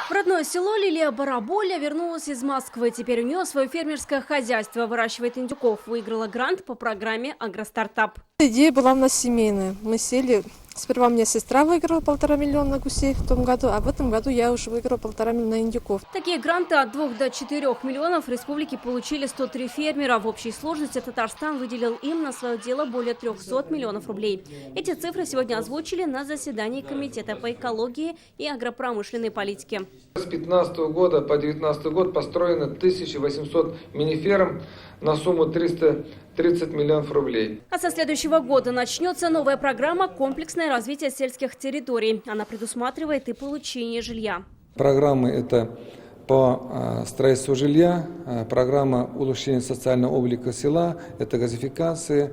В родное село Лилия Бараболя вернулась из Москвы. Теперь у нее свое фермерское хозяйство, выращивает индюков. Выиграла грант по программе «Агростартап». Идея была у нас семейная. Мы сели. Сперва мне сестра выиграла 1,5 миллиона гусей в том году, а в этом году я уже выиграла 1,5 миллиона индюков. Такие гранты от 2 до 4 миллионов в республике получили 103 фермера. В общей сложности Татарстан выделил им на свое дело более 300 миллионов рублей. Эти цифры сегодня озвучили на заседании Комитета по экологии и агропромышленной политике. С 2015 года по 2019 год построено 1800 мини-ферм на сумму 330 миллионов рублей. А со следующего года начнется новая программа «Комплексное развитие сельских территорий». Она предусматривает и получение жилья. Программы это по строительству жилья, программа улучшения социального облика села, это газификация,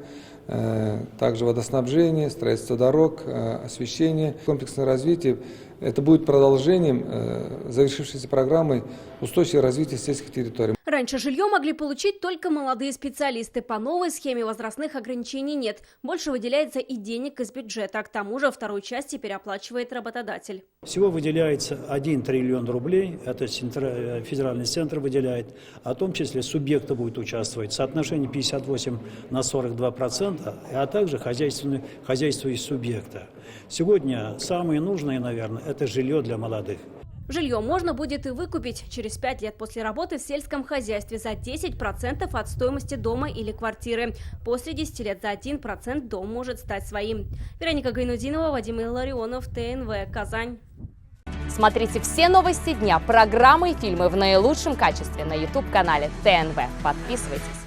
также водоснабжение, строительство дорог, освещение. Комплексное развитие – это будет продолжением завершившейся программы устойчивого развития сельских территорий. Раньше жилье могли получить только молодые специалисты. По новой схеме возрастных ограничений нет. Больше выделяется и денег из бюджета. К тому же вторую часть теперь оплачивает работодатель. Всего выделяется 1 триллион рублей. Это федеральный центр выделяет. В том числе субъекты будут участвовать. Соотношение 58% а также хозяйство из субъекта. Сегодня самое нужное, наверное, это жилье для молодых. Жилье можно будет и выкупить через 5 лет после работы в сельском хозяйстве за 10% от стоимости дома или квартиры. После 10 лет за 1% дом может стать своим. Вероника Гайнудинова, Вадим Илларионов, ТНВ, Казань. Смотрите все новости дня, программы и фильмы в наилучшем качестве на YouTube-канале ТНВ. Подписывайтесь.